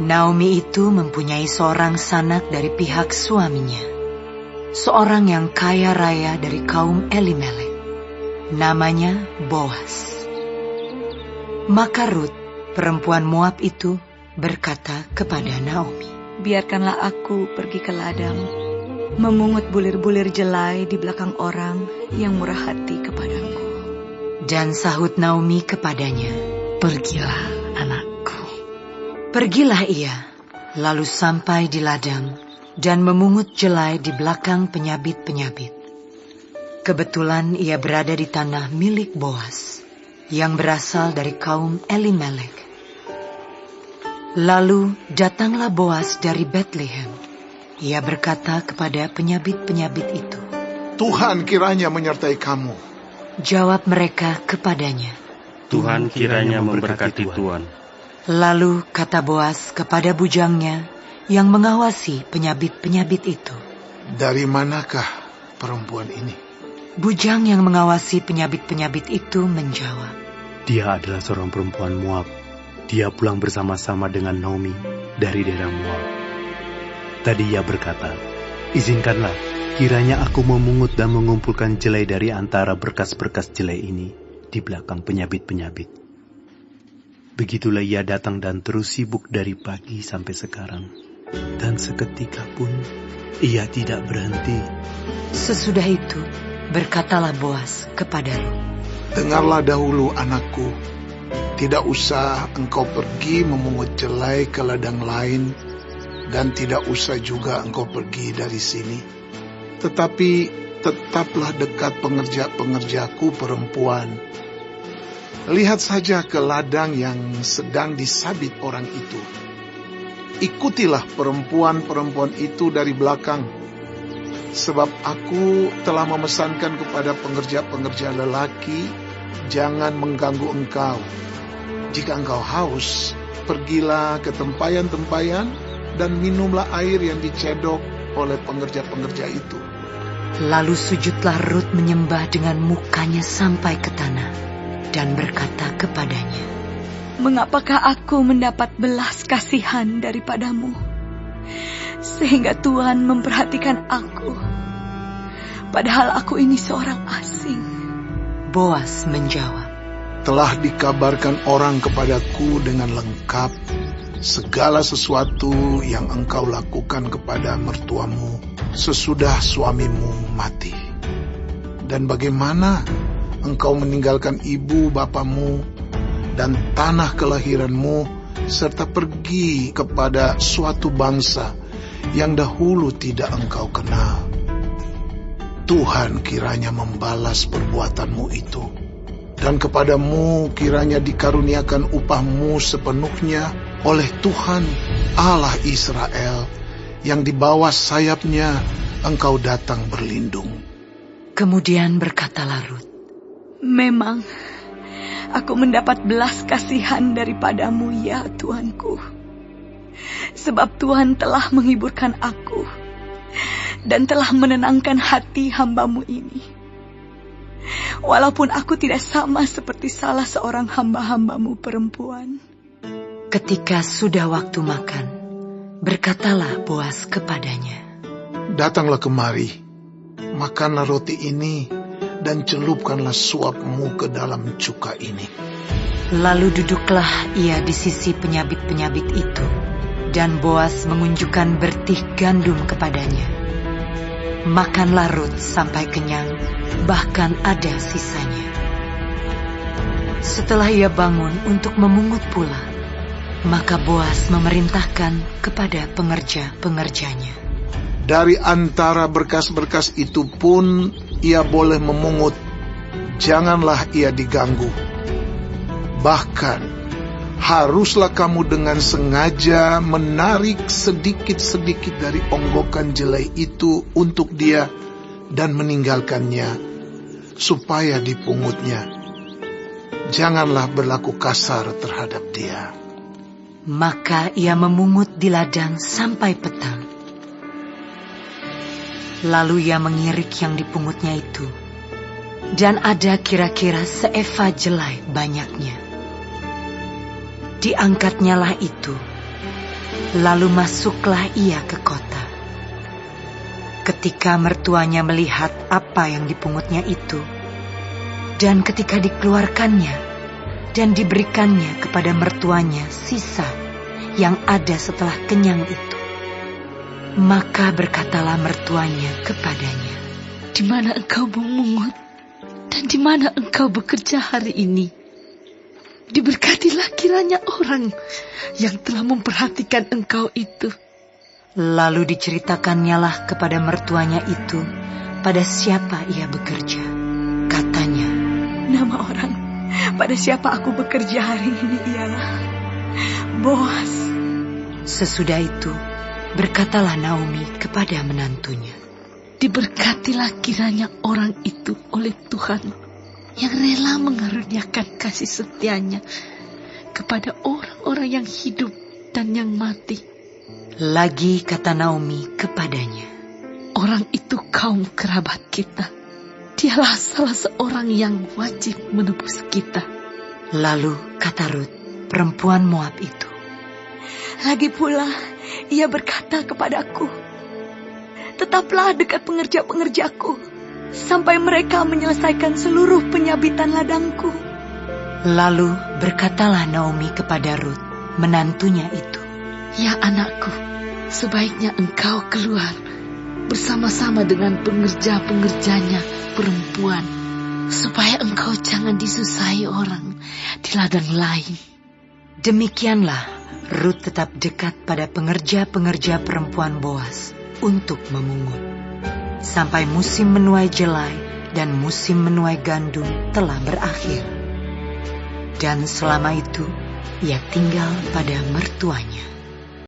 Naomi itu mempunyai seorang sanak dari pihak suaminya, seorang yang kaya raya dari kaum Elimelek. Namanya Boas. Maka Rut, perempuan Moab itu, berkata kepada Naomi, "Biarkanlah aku pergi ke ladang, memungut bulir-bulir jelai di belakang orang yang murah hati kepadaku." Dan sahut Naomi kepadanya, "Pergilah, anakku." Pergilah ia, lalu sampai di ladang dan memungut jelai di belakang penyabit-penyabit. Kebetulan ia berada di tanah milik Boas, yang berasal dari kaum Elimelek. Lalu datanglah Boas dari Betlehem. Ia berkata kepada penyabit-penyabit itu, "Tuhan kiranya menyertai kamu." Jawab mereka kepadanya, "Tuhan kiranya memberkati Tuan." Lalu kata Boas kepada bujangnya yang mengawasi penyabit-penyabit itu, "Dari manakah perempuan ini?" Bujang yang mengawasi penyabit-penyabit itu menjawab, "Dia adalah seorang perempuan Moab. Dia pulang bersama-sama dengan Naomi dari daerah Moab." Tadi ia berkata, "Izinkanlah, kiranya aku memungut dan mengumpulkan jelai dari antara berkas-berkas jelai ini di belakang penyabit-penyabit." Begitulah ia datang dan terus sibuk dari pagi sampai sekarang. Dan seketika pun ia tidak berhenti. Sesudah itu, berkatalah Boas kepada Rut, "Dengarlah dahulu, anakku. Tidak usah engkau pergi memungut jelai ke ladang lain, dan tidak usah juga engkau pergi dari sini. Tetapi tetaplah dekat pengerja-pengerjaku perempuan. Lihat saja ke ladang yang sedang disabit orang itu. Ikutilah perempuan-perempuan itu dari belakang, sebab aku telah memesankan kepada pengerja-pengerja lelaki, jangan mengganggu engkau. Jika engkau haus, pergilah ke tempayan-tempayan dan minumlah air yang dicedok oleh pengerja-pengerja itu." Lalu sujudlah Rut menyembah dengan mukanya sampai ke tanah, dan berkata kepadanya, "Mengapakah aku mendapat belas kasihan daripadamu, sehingga Tuhan memperhatikan aku, padahal aku ini seorang asing?" Boas menjawab, "Telah dikabarkan orang kepadaku dengan lengkap segala sesuatu yang engkau lakukan kepada mertuamu sesudah suamimu mati. Dan bagaimana engkau meninggalkan ibu bapamu dan tanah kelahiranmu, serta pergi kepada suatu bangsa yang dahulu tidak engkau kenal. Tuhan kiranya membalas perbuatanmu itu, dan kepadamu kiranya dikaruniakan upahmu sepenuhnya oleh Tuhan Allah Israel, yang di bawah sayapnya engkau datang berlindung." Kemudian berkatalah Rut, "Memang aku mendapat belas kasihan daripadamu, ya Tuanku, sebab Tuhan telah menghiburkan aku dan telah menenangkan hati hamba-Mu ini. Walaupun aku tidak sama seperti salah seorang hamba-hamba-Mu perempuan." Ketika sudah waktu makan, berkatalah Boas kepadanya, "Datanglah kemari, makanlah roti ini, dan celupkanlah suapmu ke dalam cuka ini." Lalu duduklah ia di sisi penyabit-penyabit itu, dan Boas mengunjukkan bertih gandum kepadanya. Makanlah Rut sampai kenyang, bahkan ada sisanya. Setelah ia bangun untuk memungut pula, maka Boas memerintahkan kepada pengerja-pengerjanya, "Dari antara berkas-berkas itu pun ia boleh memungut, janganlah ia diganggu. Bahkan haruslah kamu dengan sengaja menarik sedikit-sedikit dari onggokan jelai itu untuk dia dan meninggalkannya, supaya dipungutnya. Janganlah berlaku kasar terhadap dia." Maka ia memungut di ladang sampai petang. Lalu ia mengirik yang dipungutnya itu, dan ada kira-kira seeva jelai banyaknya. Diangkatnyalah itu Lalu masuklah ia ke kota. Ketika mertuanya melihat apa yang dipungutnya itu, dan ketika dikeluarkannya dan diberikannya kepada mertuanya sisa yang ada setelah kenyang itu, maka berkatalah mertuanya kepadanya, "Di mana engkau memungut dan di mana engkau bekerja hari ini? Diberkatilah kiranya orang yang telah memperhatikan engkau itu." Lalu diceritakannyalah kepada mertuanya itu pada siapa ia bekerja. Katanya, Nama orang pada siapa aku bekerja hari ini ialah Boas. sesudah itu berkatalah Naomi kepada menantunya, Diberkatilah kiranya orang itu oleh Tuhan yang rela mengaruniakan kasih setianya kepada orang-orang yang hidup dan yang mati. Lagi kata Naomi kepadanya, Orang itu kaum kerabat kita. Dialah salah seorang yang wajib menebus kita. Lalu kata Rut, perempuan Moab itu, Lagi pula ia berkata kepadaku, Tetaplah dekat pengerja-pengerjaku sampai mereka menyelesaikan seluruh penyabitan ladangku. Lalu berkatalah Naomi kepada Rut, menantunya itu, Ya anakku, sebaiknya engkau keluar bersama-sama dengan pengerja-pengerjanya perempuan, supaya engkau jangan disusahi orang di ladang lain. Demikianlah Rut tetap dekat pada pengerja-pengerja perempuan Boas untuk memungut, sampai musim menuai jelai dan musim menuai gandum telah berakhir. Dan selama itu ia tinggal pada mertuanya.